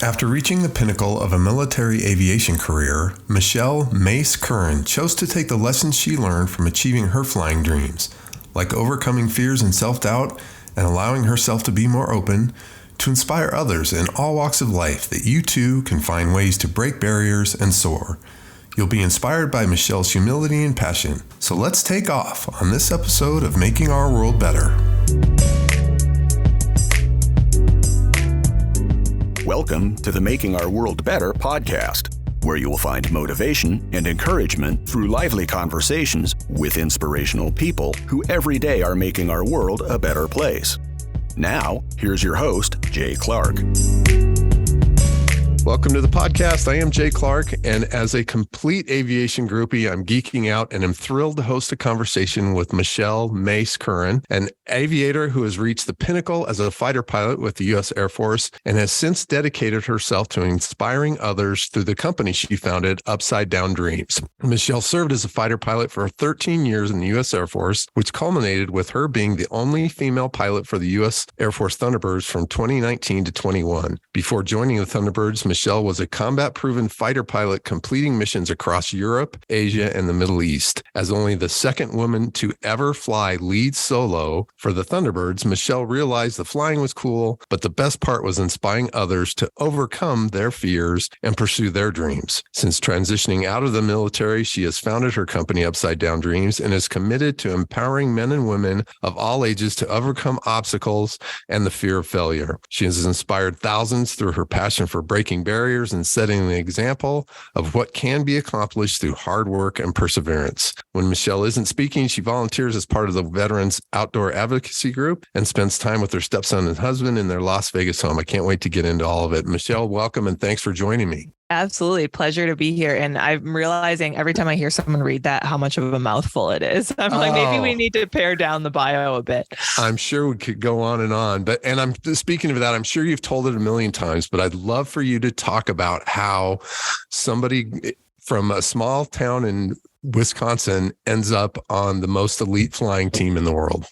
After reaching the pinnacle of a military aviation career, Michelle Mace Curran chose to take the lessons she learned from achieving her flying dreams, like overcoming fears and self-doubt and allowing herself to be more open, to inspire others in all walks of life that you too can find ways to break barriers and soar. You'll be inspired by Michelle's humility and passion. So let's take off on this episode of Making Our World Better. Welcome to the Making Our World Better podcast, where you will find motivation and encouragement through lively conversations with inspirational people who every day are making our world a better place. Now, here's your host, Jay Clark. Welcome to the podcast. I am Jay Clark, and as a complete aviation groupie, I'm geeking out and am thrilled to host a conversation with Michelle Mace Curran, an aviator who has reached the pinnacle as a fighter pilot with the U.S. Air Force and has since dedicated herself to inspiring others through the company she founded, Upside Down Dreams. Michelle served as a fighter pilot for 13 years in the U.S. Air Force, which culminated with her being the only female pilot for the U.S. Air Force Thunderbirds from 2019 to 21. Before joining the Thunderbirds, Michelle was a combat-proven fighter pilot completing missions across Europe, Asia, and the Middle East. As only the second woman to ever fly lead solo for the Thunderbirds, Michelle realized the flying was cool, but the best part was inspiring others to overcome their fears and pursue their dreams. Since transitioning out of the military, she has founded her company Upside Down Dreams and is committed to empowering men and women of all ages to overcome obstacles and the fear of failure. She has inspired thousands through her passion for breaking barriers and setting the example of what can be accomplished through hard work and perseverance. When Michelle isn't speaking, she volunteers as part of the Veterans Outdoor Advocacy Group and spends time with her stepson and husband in their Las Vegas home. I can't wait to get into all of it. Michelle, welcome and thanks for joining me. Absolutely. Pleasure to be here. And I'm realizing every time I hear someone read that, how much of a mouthful it is. I'm like, maybe we need to pare down the bio a bit. I'm sure we could go on. And I'm speaking of that, I'm sure you've told it a million times, but I'd love for you to talk about how somebody from a small town in Wisconsin ends up on the most elite flying team in the world.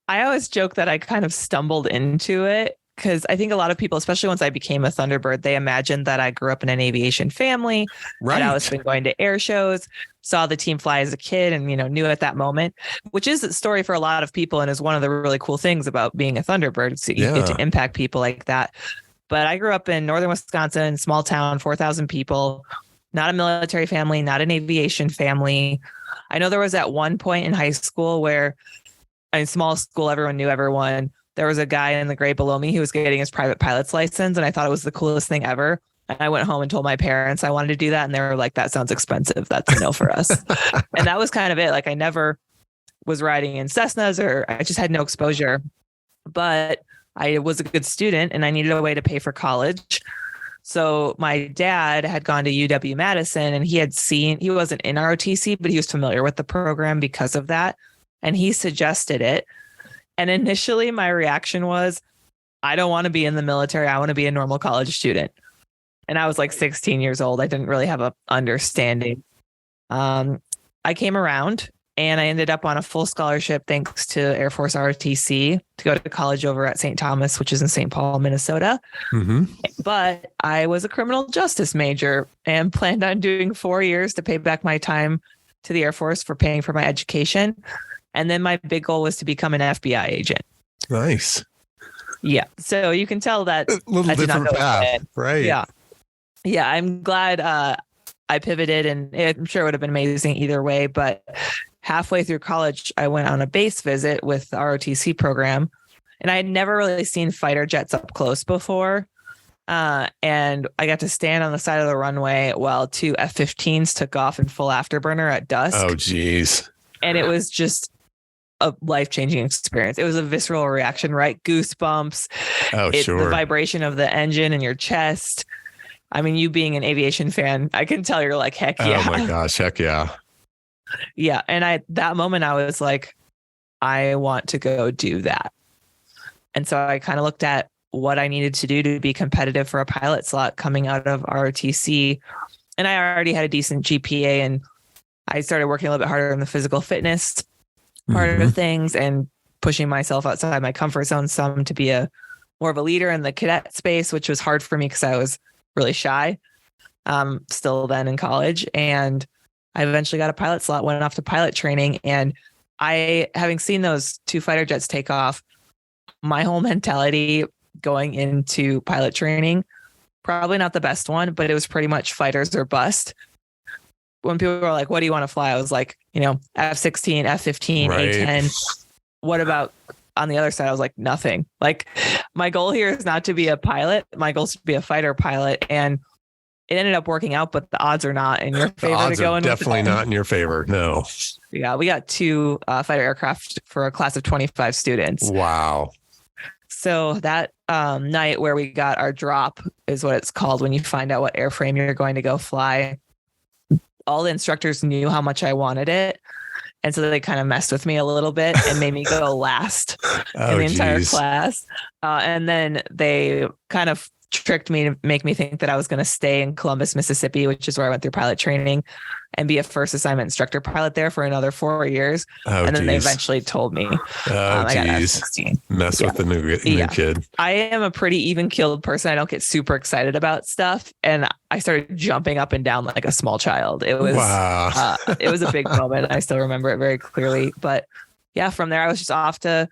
I always joke that I kind of stumbled into it, because I think a lot of people, especially once I became a Thunderbird, they imagined that I grew up in an aviation family, right? And I was been going to air shows, saw the team fly as a kid and, knew at that moment, which is a story for a lot of people and is one of the really cool things about being a Thunderbird. So you get to impact people like that. But I grew up in northern Wisconsin, small town, 4,000 people, not a military family, not an aviation family. I know there was at one point in high school where in small school, everyone knew everyone. There was a guy in the grade below me who was getting his private pilot's license, and I thought it was the coolest thing ever. And I went home and told my parents I wanted to do that, and they were like, that sounds expensive. That's a no for us. And that was kind of it. Like, I never was riding in Cessnas, or I just had no exposure. But I was a good student, and I needed a way to pay for college. So my dad had gone to UW-Madison, and he wasn't in ROTC, but he was familiar with the program because of that. And he suggested it. And initially my reaction was, I don't want to be in the military. I want to be a normal college student. And I was like 16 years old. I didn't really have an understanding. I came around and I ended up on a full scholarship thanks to Air Force ROTC to go to college over at St. Thomas, which is in St. Paul, Minnesota. Mm-hmm. But I was a criminal justice major and planned on doing 4 years to pay back my time to the Air Force for paying for my education. And then my big goal was to become an FBI agent. Nice. Yeah. So you can tell that a little different path, right? Yeah. Yeah. I'm glad I pivoted, and I'm sure it would have been amazing either way. But halfway through college, I went on a base visit with the ROTC program, and I had never really seen fighter jets up close before. And I got to stand on the side of the runway while two F-15s took off in full afterburner at dusk. Oh, geez. And it was just a life-changing experience. It was a visceral reaction, right? Goosebumps. Oh, sure. The vibration of the engine in your chest. I mean, you being an aviation fan, I can tell you're like, heck yeah. Oh my gosh, heck yeah. Yeah. And that moment I was like, I want to go do that. And so I kind of looked at what I needed to do to be competitive for a pilot slot coming out of ROTC. And I already had a decent GPA, and I started working a little bit harder on the physical fitness part of things and pushing myself outside my comfort zone some to be more of a leader in the cadet space, which was hard for me because I was really shy still then in college. And I eventually got a pilot slot, went off to pilot training. And having seen those 2 fighter jets take off, my whole mentality going into pilot training, probably not the best one, but it was pretty much fighters or bust. When people were like, what do you want to fly? I was like, F-16, F-15, Right. A-10. What about on the other side? I was like, nothing. Like, my goal here is not to be a pilot. My goal is to be a fighter pilot. And it ended up working out, but the odds are not in your favor. The odds to go are in definitely not in your favor. No. Yeah, we got 2 fighter aircraft for a class of 25 students. Wow. So that night where we got our drop is what it's called when you find out what airframe you're going to go fly. All the instructors knew how much I wanted it. And so they kind of messed with me a little bit and made me go last in the entire class. And then they kind of tricked me to make me think that I was going to stay in Columbus, Mississippi, which is where I went through pilot training, and be a first assignment instructor pilot there for another 4 years. And then they eventually told me I got F-16. Mess with the new kid. I am a pretty even-keeled person. I don't get super excited about stuff. And I started jumping up and down like a small child. It was, it was a big moment. I still remember it very clearly. But yeah, from there, I was just off to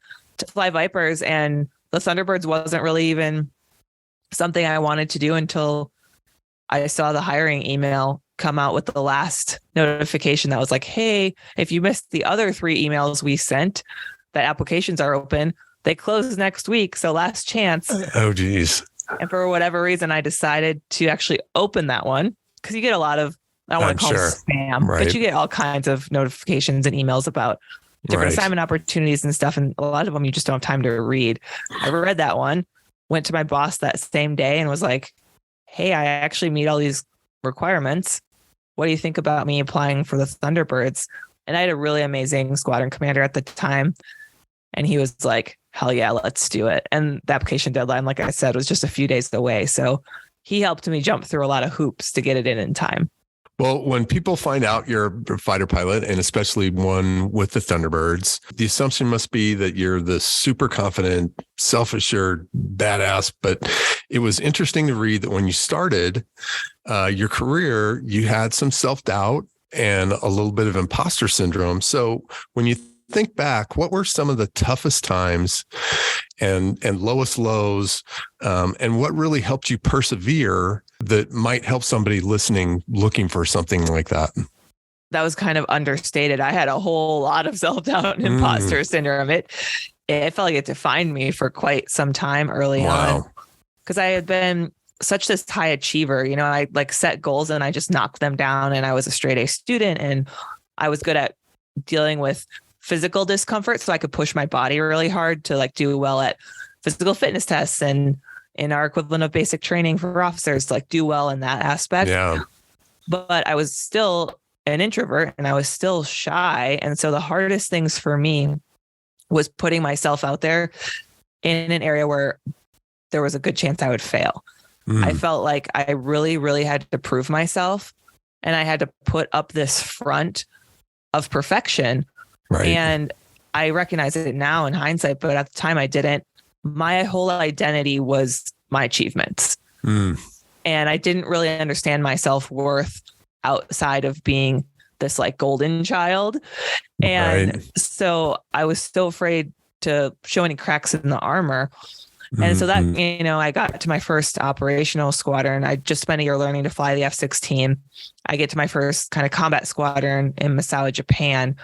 fly Vipers, and the Thunderbirds wasn't really even something I wanted to do until I saw the hiring email come out with the last notification that was like, hey, if you missed the other 3 emails we sent, that applications are open. They close next week. So last chance. Oh, geez. And for whatever reason, I decided to actually open that one because you get a lot of, I don't want to call them spam, but you get all kinds of notifications and emails about different assignment opportunities and stuff. And a lot of them you just don't have time to read. I read that one, went to my boss that same day and was like, hey, I actually meet all these requirements. What do you think about me applying for the Thunderbirds? And I had a really amazing squadron commander at the time. And he was like, hell yeah, let's do it. And the application deadline, like I said, was just a few days away. So he helped me jump through a lot of hoops to get it in time. Well, when people find out you're a fighter pilot, and especially one with the Thunderbirds, the assumption must be that you're the super confident, self-assured badass. But it was interesting to read that when you started your career, you had some self-doubt and a little bit of imposter syndrome. So when you think back, what were some of the toughest times and lowest lows, and what really helped you persevere that might help somebody listening looking for something like that? That was kind of understated. I had a whole lot of self-doubt and imposter syndrome. It felt like it defined me for quite some time early on, because I had been such this high achiever. I like set goals and I just knocked them down, and I was a straight A student, and I was good at dealing with physical discomfort, so I could push my body really hard to like do well at physical fitness tests and in our equivalent of basic training for officers to like do well in that aspect. Yeah. But I was still an introvert and I was still shy. And so the hardest things for me was putting myself out there in an area where there was a good chance I would fail. I felt like I really, really had to prove myself, and I had to put up this front of perfection. Right. And I recognize it now in hindsight, but at the time I didn't. My whole identity was my achievements. And I didn't really understand my self-worth outside of being this like golden child. And so I was still afraid to show any cracks in the armor. And so that, I got to my first operational squadron. I just spent a year learning to fly the F-16. I get to my first kind of combat squadron in Misawa, Japan.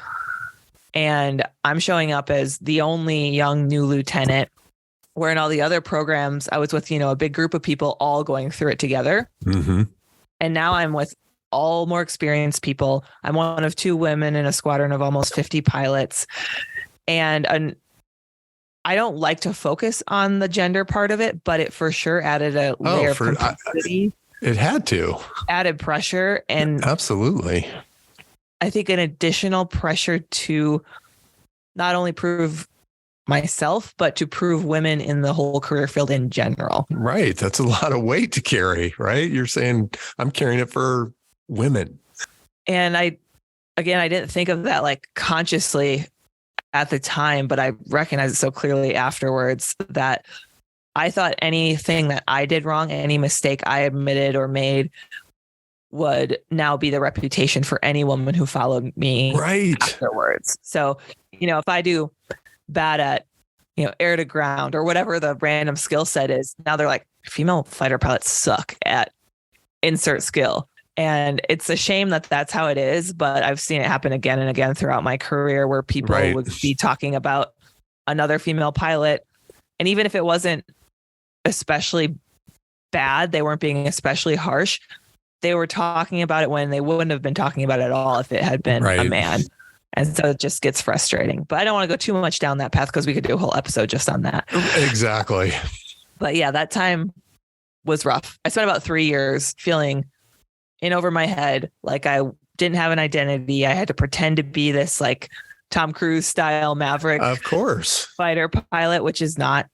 And I'm showing up as the only young new lieutenant, where in all the other programs, I was with, a big group of people all going through it together. And now I'm with all more experienced people. I'm one of 2 women in a squadron of almost 50 pilots. And I don't like to focus on the gender part of it, but it for sure added a layer of complexity. It had to. Added pressure. And absolutely. I think an additional pressure to not only prove myself, but to prove women in the whole career field in general. Right. That's a lot of weight to carry, right? You're saying I'm carrying it for women. And I didn't think of that like consciously at the time, but I recognize it so clearly afterwards that I thought anything that I did wrong, any mistake I admitted or made would now be the reputation for any woman who followed me afterwards. So, if I do bad at, air to ground or whatever the random skill set is, now they're like, female fighter pilots suck at insert skill. And it's a shame that that's how it is, but I've seen it happen again and again throughout my career where people would be talking about another female pilot. And even if it wasn't especially bad, they weren't being especially harsh, they were talking about it when they wouldn't have been talking about it at all if it had been a man. And so it just gets frustrating. But I don't want to go too much down that path because we could do a whole episode just on that. Exactly. But yeah, that time was rough. I spent about 3 years feeling in over my head, like I didn't have an identity. I had to pretend to be this like Tom Cruise style maverick, of course, fighter pilot, which is not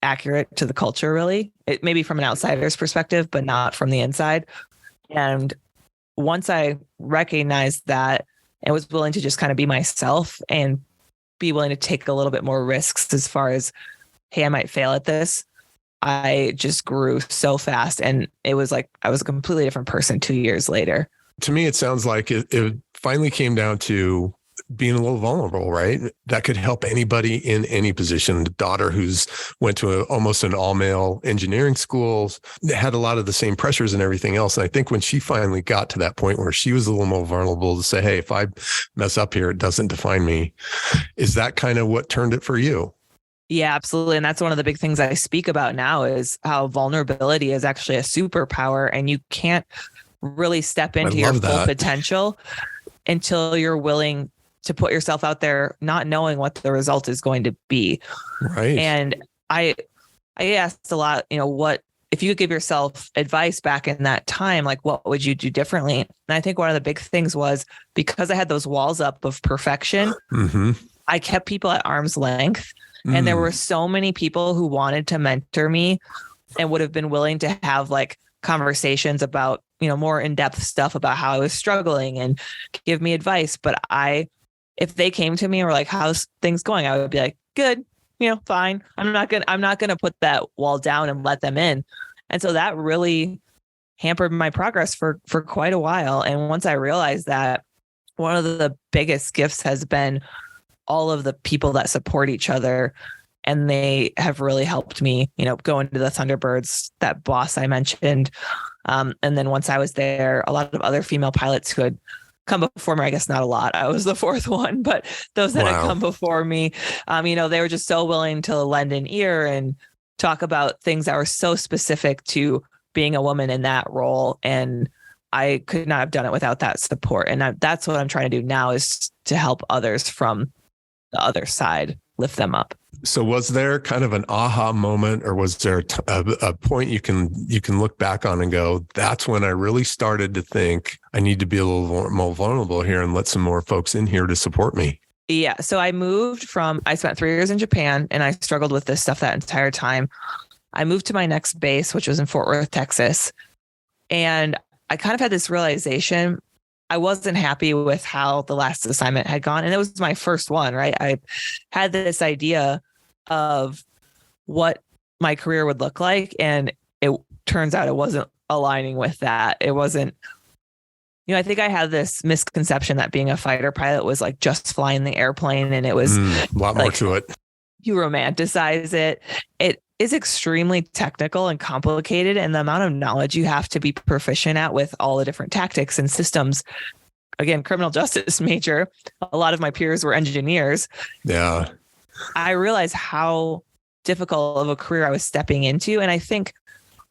accurate to the culture, really. It may be from an outsider's perspective, but not from the inside. And once I recognized that and was willing to just kind of be myself and be willing to take a little bit more risks as far as, hey, I might fail at this, I just grew so fast. And it was like I was a completely different person 2 years later. To me, it sounds like it finally came down to being a little vulnerable, right? That could help anybody in any position. The daughter who's went to almost an all-male engineering school, had a lot of the same pressures and everything else. And I think when she finally got to that point where she was a little more vulnerable to say, hey, if I mess up here, it doesn't define me. Is that kind of what turned it for you? Yeah, absolutely. And that's one of the big things I speak about now is how vulnerability is actually a superpower, and you can't really step into your full potential until you're willing to put yourself out there, not knowing what the result is going to be. Right. And I asked a lot, what, if you could give yourself advice back in that time, like what would you do differently? And I think one of the big things was because I had those walls up of perfection, I kept people at arm's length. And there were so many people who wanted to mentor me and would have been willing to have like conversations about, more in-depth stuff about how I was struggling and give me advice. But if they came to me and were like, how's things going? I would be like, good, fine. I'm not going to put that wall down and let them in. And so that really hampered my progress for quite a while. And once I realized that, one of the biggest gifts has been all of the people that support each other. And they have really helped me, go into the Thunderbirds, that boss I mentioned. And then once I was there, a lot of other female pilots who had come before me, I guess not a lot, I was the fourth one, but those that had come before me, they were just so willing to lend an ear and talk about things that were so specific to being a woman in that role. And I could not have done it without that support. And that's what I'm trying to do now, is to help others from the other side, lift them up. So was there kind of an aha moment, or was there a point you can look back on and go, that's when I really started to think I need to be a little more vulnerable here and let some more folks in here to support me? Yeah. So I spent 3 years in Japan, and I struggled with this stuff that entire time. I moved to my next base, which was in Fort Worth, Texas. And I kind of had this realization. I wasn't happy with how the last assignment had gone. And it was my first one, right? I had this idea of what my career would look like. And it turns out it wasn't aligning with that. It wasn't, I think I had this misconception that being a fighter pilot was like just flying the airplane. And it was a lot more to it. You romanticize it. It is extremely technical and complicated, and the amount of knowledge you have to be proficient at with all the different tactics and systems. Again, criminal justice major. A lot of my peers were engineers. Yeah. I realized how difficult of a career I was stepping into. And I think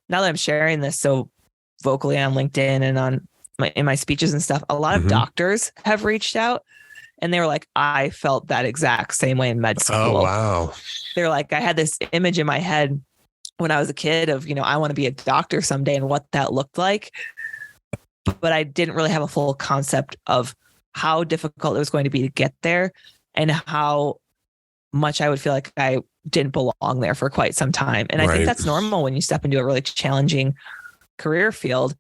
now that I'm sharing this so vocally on LinkedIn and in my speeches and stuff, a lot of doctors have reached out. And they were like, I felt that exact same way in med school. Oh, wow. They're like, I had this image in my head when I was a kid of, I want to be a doctor someday and what that looked like. But I didn't really have a full concept of how difficult it was going to be to get there and how much I would feel like I didn't belong there for quite some time. And I think that's normal when you step into a really challenging career field.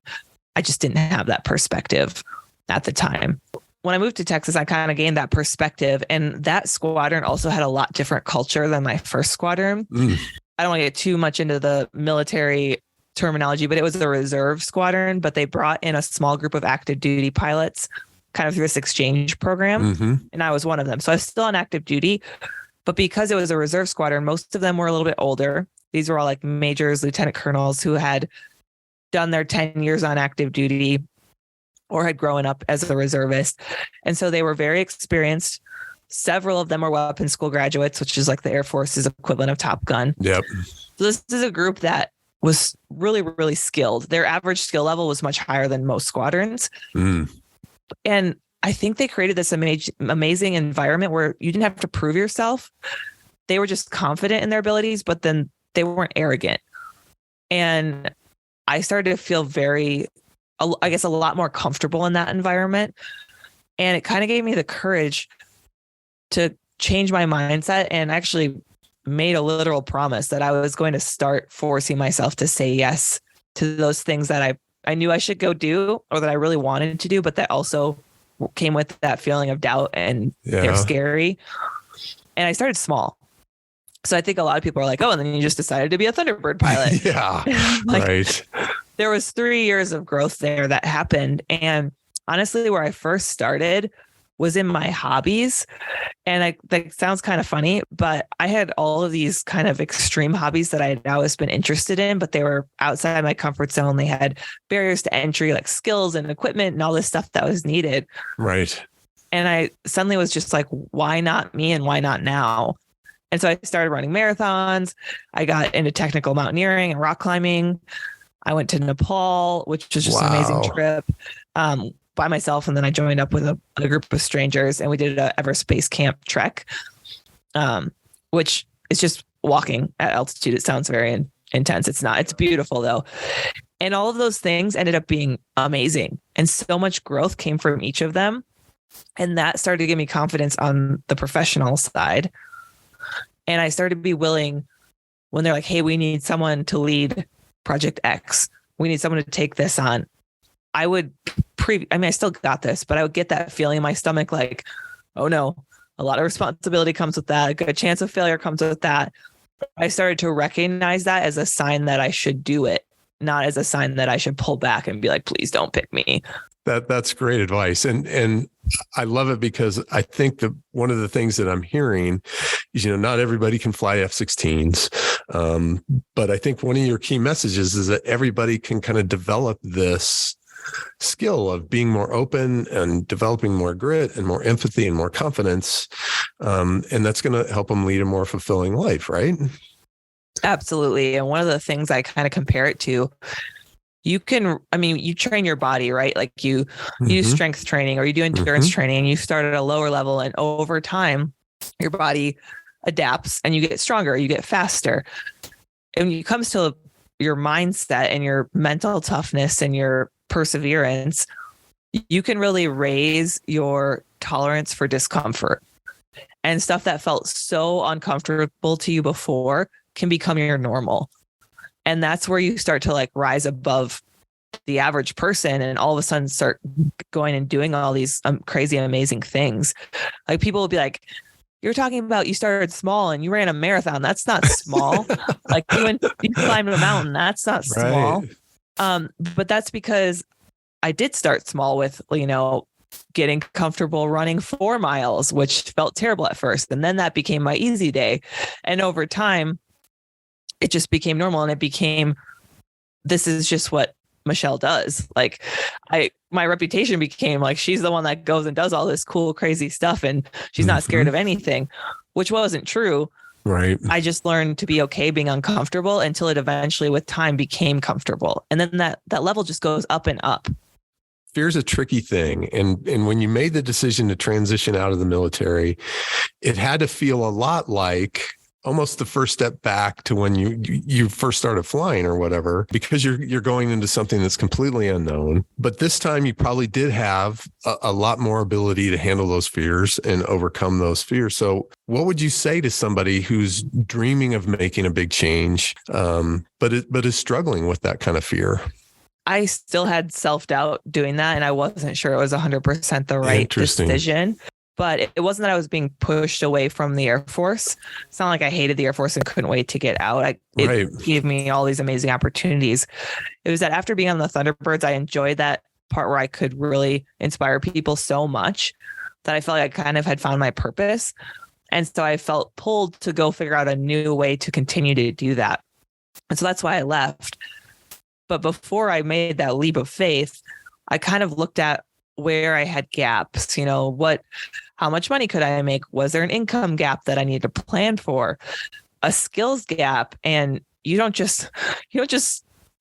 I just didn't have that perspective at the time. When I moved to Texas, I kind of gained that perspective, and that squadron also had a lot different culture than my first squadron. I don't want to get too much into the military terminology, but it was a reserve squadron, but they brought in a small group of active duty pilots kind of through this exchange program. And I was one of them. So I was still on active duty, but because it was a reserve squadron, most of them were a little bit older. These were all like majors, lieutenant colonels who had done their 10 years on active duty or had grown up as a reservist. And so they were very experienced. Several of them were weapons school graduates, which is like the Air Force's equivalent of Top Gun. Yep. So this is a group that was really, really skilled. Their average skill level was much higher than most squadrons. And I think they created this amazing environment where you didn't have to prove yourself. They were just confident in their abilities, but then they weren't arrogant. And I started to feel I guess, a lot more comfortable in that environment. And it kind of gave me the courage to change my mindset, and actually made a literal promise that I was going to start forcing myself to say yes to those things that I knew I should go do, or that I really wanted to do, but that also came with that feeling of doubt and they're scary. And I started small. So I think a lot of people are like, oh, and then you just decided to be a Thunderbird pilot. Right. There was 3 years of growth there that happened. And honestly, where I first started was in my hobbies. And that sounds kind of funny, but I had all of these kind of extreme hobbies that I had always been interested in, but they were outside my comfort zone. They had barriers to entry, like skills and equipment and all this stuff that was needed. Right. And I suddenly was just like, why not me and why not now? And so I started running marathons. I got into technical mountaineering and rock climbing. I went to Nepal, which was just an amazing trip. By myself, and then I joined up with a group of strangers, and we did a Everest Base Camp trek, which is just walking at altitude. It sounds very intense. It's not. It's beautiful though, and all of those things ended up being amazing, and so much growth came from each of them, and that started to give me confidence on the professional side. And I started to be willing when they're like, "Hey, we need someone to lead Project X. We need someone to take this on." I still got this, but I would get that feeling in my stomach like, oh no, a lot of responsibility comes with that. A good chance of failure comes with that. I started to recognize that as a sign that I should do it, not as a sign that I should pull back and be like, please don't pick me. That's great advice. And I love it because I think that one of the things that I'm hearing is, not everybody can fly F-16s. But I think one of your key messages is that everybody can kind of develop this skill of being more open and developing more grit and more empathy and more confidence. And that's going to help them lead a more fulfilling life, right? Absolutely. And one of the things I kind of compare it to, you train your body, right? Like you do strength training or you do endurance training, and you start at a lower level, and over time, your body adapts and you get stronger, you get faster. And when it comes to your mindset and your mental toughness and your perseverance, you can really raise your tolerance for discomfort, and stuff that felt so uncomfortable to you before can become your normal. And that's where you start to like rise above the average person, and all of a sudden start going and doing all these crazy, amazing things. Like people will be like, you're talking about you started small and you ran a marathon. That's not small. Like you climbed a mountain. That's not small. Right. But that's because I did start small with, getting comfortable running 4 miles, which felt terrible at first. And then that became my easy day. And over time, it just became normal, and it became, this is just what Michelle does. Like my reputation became like, she's the one that goes and does all this cool, crazy stuff. And she's not scared of anything, which wasn't true. Right. I just learned to be okay being uncomfortable until it eventually with time became comfortable. And then that level just goes up and up. Fear's a tricky thing. And when you made the decision to transition out of the military, it had to feel a lot like almost the first step back to when you first started flying or whatever, because you're going into something that's completely unknown. But this time you probably did have a lot more ability to handle those fears and overcome those fears. So what would you say to somebody who's dreaming of making a big change, but is struggling with that kind of fear? I still had self-doubt doing that, and I wasn't sure it was 100% the right decision. but it wasn't that I was being pushed away from the Air Force. It's not like I hated the Air Force and couldn't wait to get out. It gave me all these amazing opportunities. It was that after being on the Thunderbirds, I enjoyed that part where I could really inspire people so much that I felt like I kind of had found my purpose. And so I felt pulled to go figure out a new way to continue to do that. And so that's why I left. But before I made that leap of faith, I kind of looked at where I had gaps, how much money could I make? Was there an income gap that I needed to plan for? A skills gap? And you don't just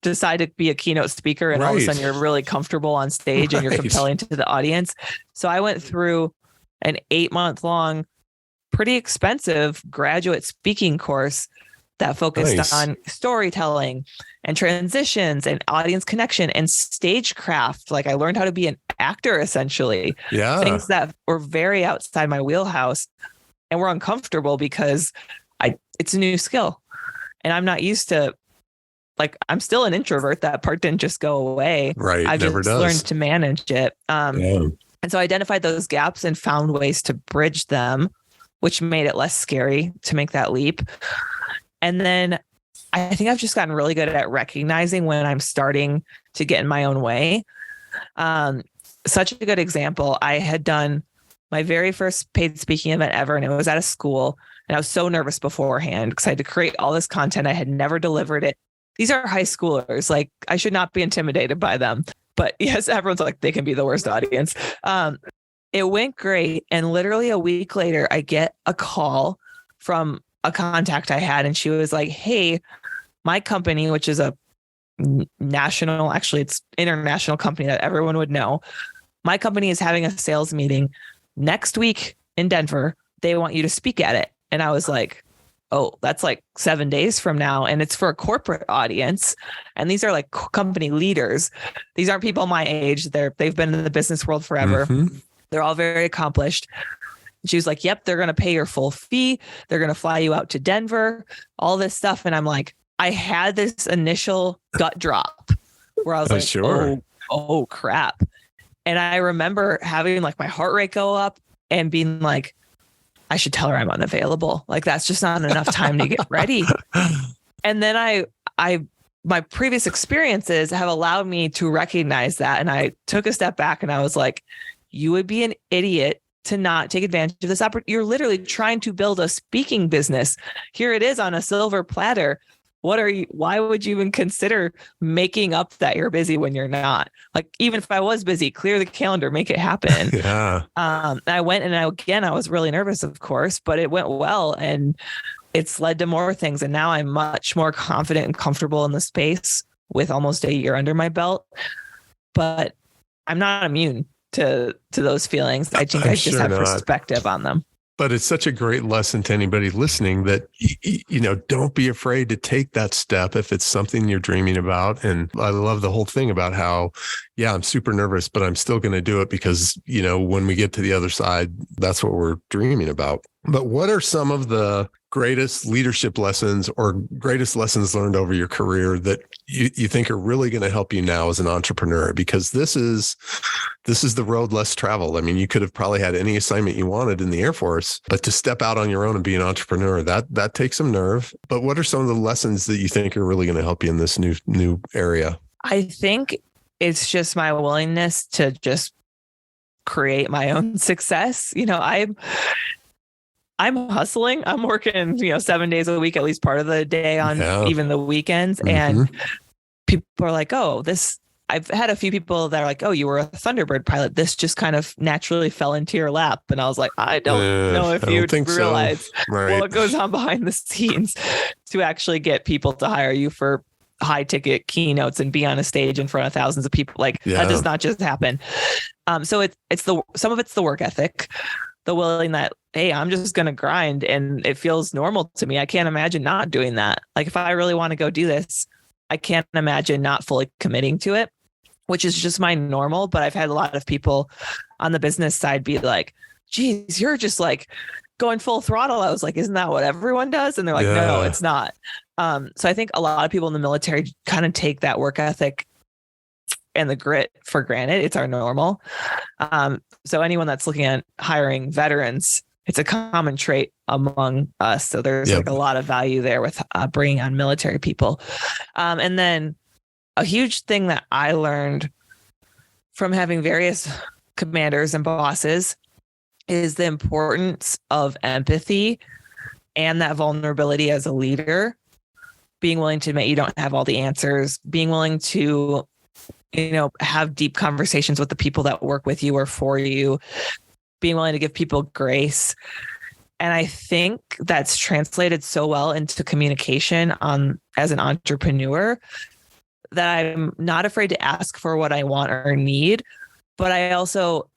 decide to be a keynote speaker and all of a sudden you're really comfortable on stage and you're compelling to the audience. So I went through an 8-month-long, pretty expensive graduate speaking course that focused on storytelling and transitions and audience connection and stagecraft. Like I learned how to be an actor, essentially. Yeah. Things that were very outside my wheelhouse and were uncomfortable because it's a new skill. And I'm not used to, I'm still an introvert. That part didn't just go away. Right. I've Never just does. learned to manage it. And so I identified those gaps and found ways to bridge them, which made it less scary to make that leap. And then I think I've just gotten really good at recognizing when I'm starting to get in my own way. Such a good example. I had done my very first paid speaking event ever, and it was at a school. And I was so nervous beforehand because I had to create all this content. I had never delivered it. These are high schoolers. Like, I should not be intimidated by them. But yes, everyone's like, they can be the worst audience. It went great. And literally a week later, I get a call from a contact I had. And she was like, hey, my company, which is a national, actually it's international company that everyone would know. My company is having a sales meeting next week in Denver. They want you to speak at it. And I was like, oh, that's like 7 days from now. And it's for a corporate audience. And these are like company leaders. These aren't people my age. They've been in the business world forever. Mm-hmm. They're all very accomplished. And she was like, yep, they're going to pay your full fee. They're going to fly you out to Denver, all this stuff. And I'm like, I had this initial gut drop where I was like, sure. Oh, crap. And I remember having like my heart rate go up and being like, I should tell her I'm unavailable. Like, that's just not enough time to get ready. And then my previous experiences have allowed me to recognize that. And I took a step back and I was like, you would be an idiot to not take advantage of this opportunity. You're literally trying to build a speaking business. Here it is on a silver platter. Why would you even consider making up that you're busy when you're not? Like, even if I was busy, clear the calendar, make it happen. Yeah. I went and I was really nervous, of course, but it went well and it's led to more things. And now I'm much more confident and comfortable in the space with almost a year under my belt, but I'm not immune to those feelings. I think I just have perspective on them. But it's such a great lesson to anybody listening that, don't be afraid to take that step if it's something you're dreaming about. And I love the whole thing about how, I'm super nervous, but I'm still going to do it because, when we get to the other side, that's what we're dreaming about. But what are some of the greatest leadership lessons or greatest lessons learned over your career that you think are really going to help you now as an entrepreneur? Because this is the road less traveled. I mean, you could have probably had any assignment you wanted in the Air Force, but to step out on your own and be an entrepreneur, that takes some nerve. But what are some of the lessons that you think are really going to help you in this new area? I think it's just my willingness to just create my own success. I'm hustling. I'm working, 7 days a week, at least part of the day on even the weekends. Mm-hmm. And people are like, I've had a few people that are like, oh, you were a Thunderbird pilot. This just kind of naturally fell into your lap. And I was like, I don't know if you realize what goes on behind the scenes to actually get people to hire you for high ticket keynotes and be on a stage in front of thousands of people. Like that does not just happen. So some of it's the work ethic, the willing that, hey, I'm just going to grind and it feels normal to me. I can't imagine not doing that. Like, if I really want to go do this, I can't imagine not fully committing to it, which is just my normal. But I've had a lot of people on the business side be like, geez, you're just like going full throttle. I was like, isn't that what everyone does? And they're like, no, it's not. So I think a lot of people in the military kind of take that work ethic and the grit for granted. It's our normal. So anyone that's looking at hiring veterans, it's a common trait among us. So there's like a lot of value there with bringing on military people. And then a huge thing that I learned from having various commanders and bosses is the importance of empathy and that vulnerability as a leader, being willing to admit you don't have all the answers, being willing to, have deep conversations with the people that work with you or for you, being willing to give people grace. And I think that's translated so well into communication as an entrepreneur that I'm not afraid to ask for what I want or need, but I also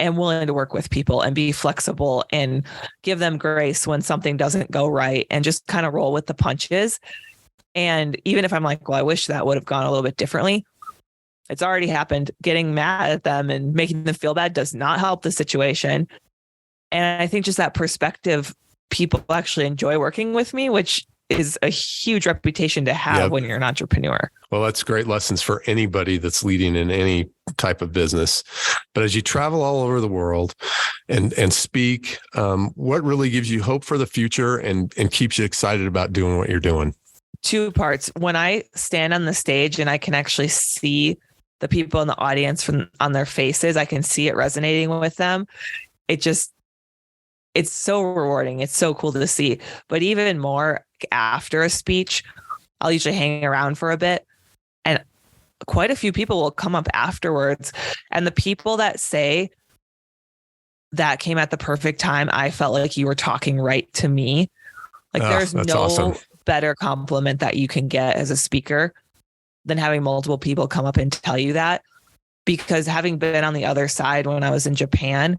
am willing to work with people and be flexible and give them grace when something doesn't go right and just kind of roll with the punches. And even if I'm like, well, I wish that would have gone a little bit differently, it's already happened. Getting mad at them and making them feel bad does not help the situation. And I think just that perspective, people actually enjoy working with me, which is a huge reputation to have when you're an entrepreneur. Well, that's great lessons for anybody that's leading in any type of business. But as you travel all over the world and speak, what really gives you hope for the future and keeps you excited about doing what you're doing? Two parts. When I stand on the stage and I can actually see the people in the audience on their faces, I can see it resonating with them. It's so rewarding. It's so cool to see. But even more after a speech, I'll usually hang around for a bit and quite a few people will come up afterwards. And the people that say that came at the perfect time, I felt like you were talking right to me. Like there's no awesome. Better compliment that you can get as a speaker than having multiple people come up and tell you that. Because having been on the other side when I was in Japan,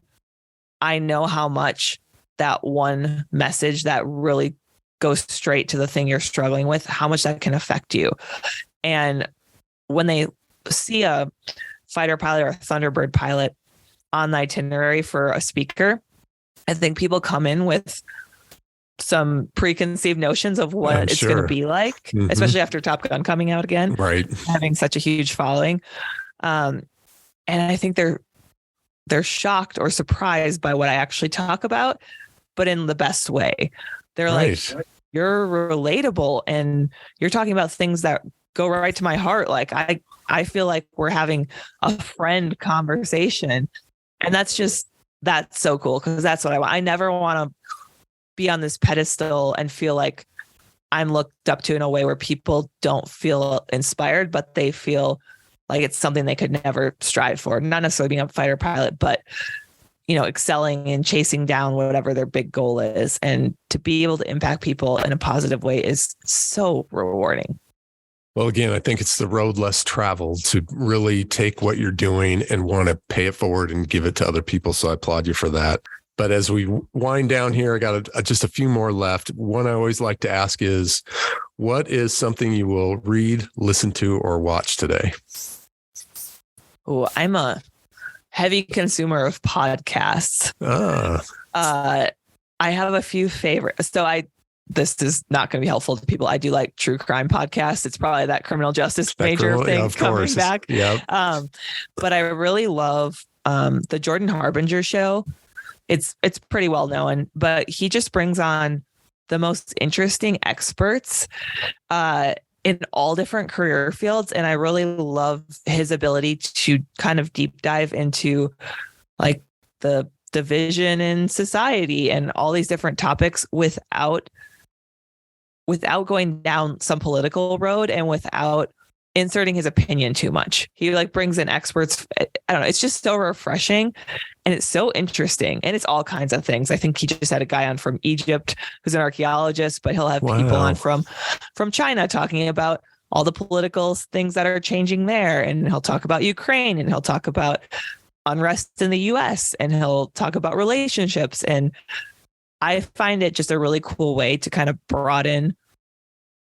I know how much that one message that really goes straight to the thing you're struggling with, how much that can affect you. And when they see a fighter pilot or a Thunderbird pilot on the itinerary for a speaker, I think people come in with some preconceived notions of what it's going to be like, especially after Top Gun coming out again, right? Having such a huge following. And I think they're shocked or surprised by what I actually talk about, but in the best way. They're like, you're relatable and you're talking about things that go right to my heart. Like I feel like we're having a friend conversation, and that's so cool. Cause that's what I want. I never want to be on this pedestal and feel like I'm looked up to in a way where people don't feel inspired, but they feel like it's something they could never strive for. Not necessarily being a fighter pilot, but excelling and chasing down whatever their big goal is. And to be able to impact people in a positive way is so rewarding. Well, again, I think it's the road less traveled to really take what you're doing and want to pay it forward and give it to other people. So I applaud you for that. But as we wind down here, I got just a few more left. One I always like to ask is, what is something you will read, listen to, or watch today? Oh, I'm a heavy consumer of podcasts. I have a few favorites. So this is not going to be helpful to people. I do like true crime podcasts. It's probably that criminal justice major thing coming back. Yep. But I really love the Jordan Harbinger show. It's pretty well known, but he just brings on the most interesting experts in all different career fields. And I really love his ability to kind of deep dive into like the division in society and all these different topics without going down some political road and without inserting his opinion too much. He like brings in experts. I don't know. It's just so refreshing and it's so interesting. And it's all kinds of things. I think he just had a guy on from Egypt who's an archaeologist, but he'll have people on from China talking about all the political things that are changing there. And he'll talk about Ukraine and he'll talk about unrest in the US and he'll talk about relationships. And I find it just a really cool way to kind of broaden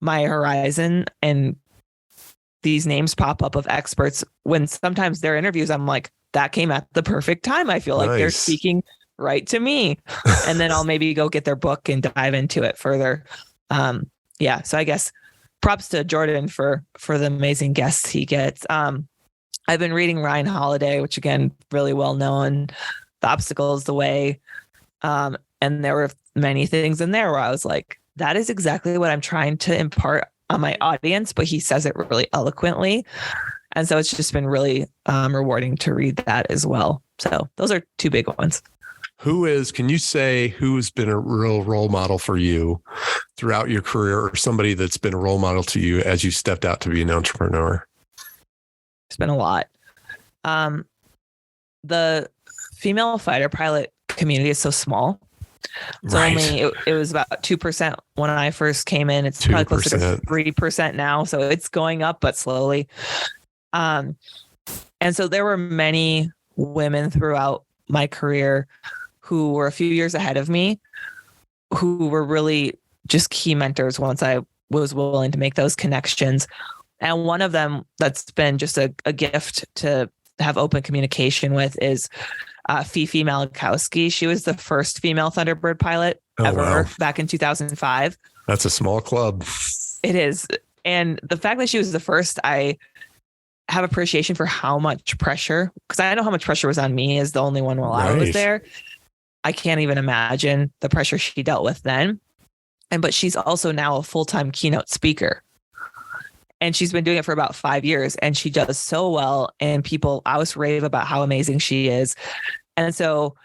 my horizon. And these names pop up of experts when sometimes their interviews, I'm like, that came at the perfect time. I feel like they're speaking right to me. And then I'll maybe go get their book and dive into it further. So I guess props to Jordan for the amazing guests he gets. I've been reading Ryan Holiday, which again, really well known. The Obstacle is the Way. And there were many things in there where I was like, that is exactly what I'm trying to impart on my audience, but he says it really eloquently. And so it's just been really rewarding to read that as well. So those are two big ones. Can you say who's been a real role model for you throughout your career, or somebody that's been a role model to you as you stepped out to be an entrepreneur? It's been a lot. The female fighter pilot community is so small. It's only it was about 2% when I first came in. It's probably closer to 3% now. So it's going up, but slowly. And so there were many women throughout my career who were a few years ahead of me, who were really just key mentors once I was willing to make those connections. And one of them that's been just a gift to have open communication with is Fifi Malakowski. She was the first female Thunderbird pilot ever back in 2005. That's a small club. It is. And the fact that she was the first, I have appreciation for how much pressure, because I know how much pressure was on me as the only one while I was there. I can't even imagine the pressure she dealt with then. But she's also now a full-time keynote speaker. And she's been doing it for about 5 years, and she does so well. And people always rave about how amazing she is. And so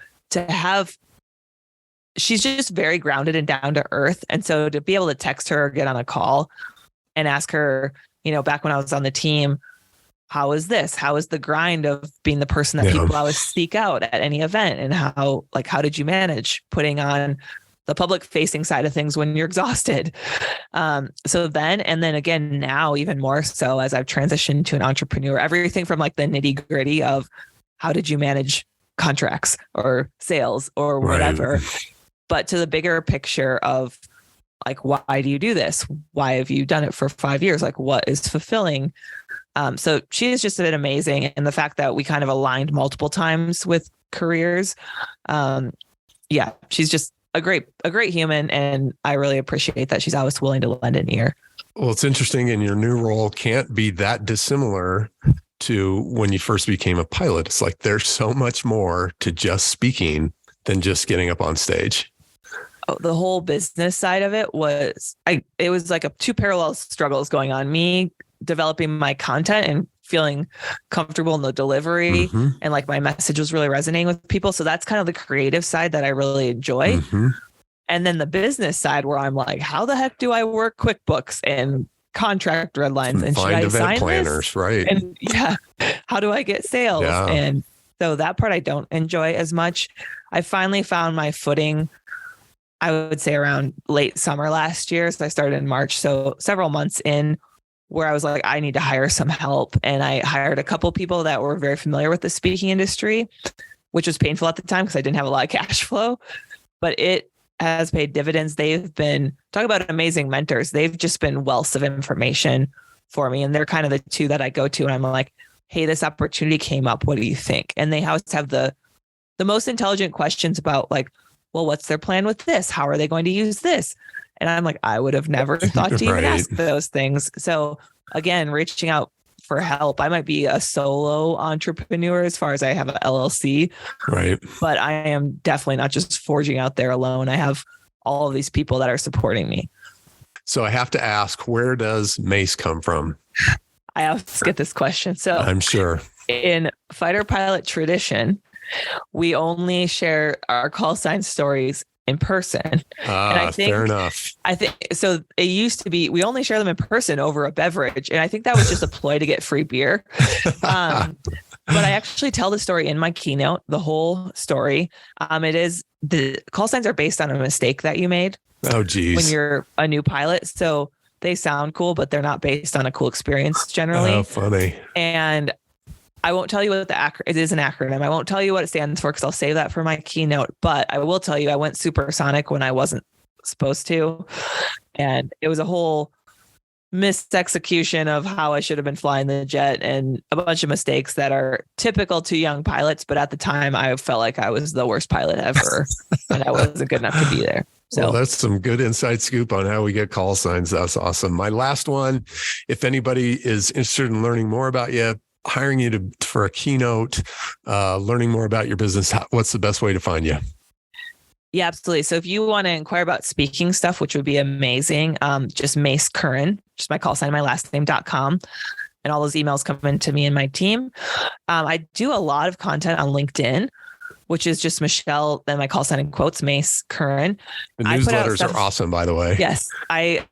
she's just very grounded and down to earth. And so to be able to text her or get on a call and ask her, back when I was on the team, how is this? How is the grind of being the person that people always seek out at any event? And how did you manage putting on the public facing side of things when you're exhausted? So then, and then again, now even more so as I've transitioned to an entrepreneur, everything from like the nitty gritty of how did you manage contracts or sales or whatever, but to the bigger picture of like, why do you do this? Why have you done it for 5 years? Like, what is fulfilling? So she has just been amazing. And the fact that we kind of aligned multiple times with careers. She's just a great human. And I really appreciate that she's always willing to lend an ear. Well, it's interesting. And your new role can't be that dissimilar to when you first became a pilot. It's like, there's so much more to just speaking than just getting up on stage. Oh, the whole business side of it was, it was like two parallel struggles going on. Me developing my content and feeling comfortable in the delivery, and like my message was really resonating with people. So that's kind of the creative side that I really enjoy. And then the business side where I'm like, how the heck do I work QuickBooks and contract red lines and find should I event sign planners, this? right? And how do I get sales? Yeah. And so that part I don't enjoy as much. I finally found my footing, I would say around late summer last year. So I started in March. So several months in, where I was like, I need to hire some help. And I hired a couple people that were very familiar with the speaking industry, which was painful at the time because I didn't have a lot of cash flow, but it has paid dividends. They've been, talk about amazing mentors. They've just been wealths of information for me. And they're kind of the two that I go to. And I'm like, hey, this opportunity came up. What do you think? And they always have the most intelligent questions about like, well, what's their plan with this? How are they going to use this? And I'm like, I would have never thought to even ask those things. So again, reaching out for help. I might be a solo entrepreneur as far as I have an LLC, but I am definitely not just forging out there alone. I have all of these people that are supporting me. So I have to ask, where does Mace come from? I always get this question. So I'm sure in fighter pilot tradition, we only share our call sign stories in person. And I think, fair enough. I think so. It used to be we only share them in person over a beverage, and I think that was just a ploy to get free beer. But I actually tell the story in my keynote, the whole story. It is the call signs are based on a mistake that you made. Oh, geez. When you're a new pilot, so they sound cool, but they're not based on a cool experience generally. Oh, funny. And I won't tell you what it is an acronym. I won't tell you what it stands for because I'll save that for my keynote. But I will tell you, I went supersonic when I wasn't supposed to. And it was a whole misexecution of how I should have been flying the jet and a bunch of mistakes that are typical to young pilots. But at the time, I felt like I was the worst pilot ever and I wasn't good enough to be there. So well, that's some good inside scoop on how we get call signs. That's awesome. My last one, if anybody is interested in learning more about you, hiring you for a keynote, learning more about your business, what's the best way to find you? Yeah, absolutely. So if you want to inquire about speaking stuff, which would be amazing, just Mace Curran, just my call sign, my last name.com. And all those emails come into me and my team. I do a lot of content on LinkedIn, which is just Michelle, then my call sign in quotes, Mace Curran. The newsletters are awesome, by the way. Yes. I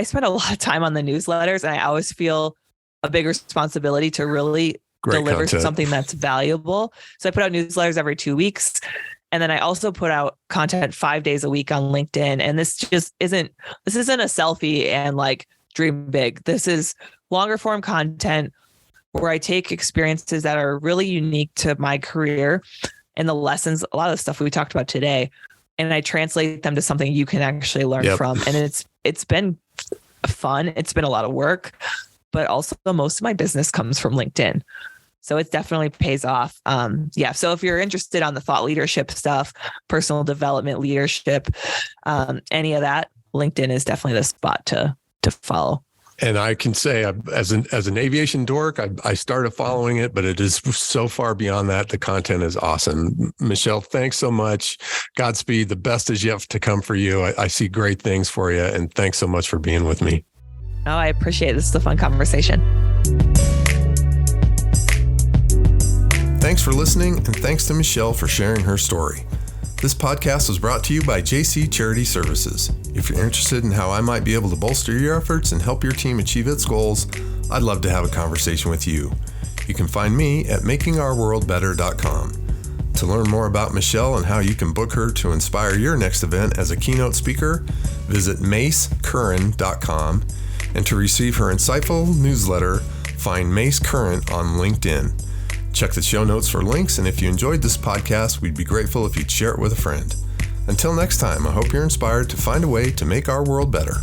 spend a lot of time on the newsletters, and I always feel a big responsibility to really deliver something that's valuable. So I put out newsletters every 2 weeks. And then I also put out content 5 days a week on LinkedIn. And this isn't a selfie and like dream big. This is longer form content where I take experiences that are really unique to my career and the lessons, a lot of the stuff we talked about today, and I translate them to something you can actually learn from. And it's been fun. It's been a lot of work, but also most of my business comes from LinkedIn. So it definitely pays off. So if you're interested on the thought leadership stuff, personal development, leadership, any of that, LinkedIn is definitely the spot to follow. And I can say, as an aviation dork, I started following it, but it is so far beyond that. The content is awesome. Michelle, thanks so much. Godspeed. The best is yet to come for you. I see great things for you. And thanks so much for being with me. Oh, I appreciate it. This is a fun conversation. Thanks for listening, and thanks to Michelle for sharing her story. This podcast was brought to you by JC Charity Services. If you're interested in how I might be able to bolster your efforts and help your team achieve its goals, I'd love to have a conversation with you. You can find me at makingourworldbetter.com. To learn more about Michelle and how you can book her to inspire your next event as a keynote speaker, visit macecurran.com. And to receive her insightful newsletter, find Mace Curran on LinkedIn. Check the show notes for links, and if you enjoyed this podcast, we'd be grateful if you'd share it with a friend. Until next time, I hope you're inspired to find a way to make our world better.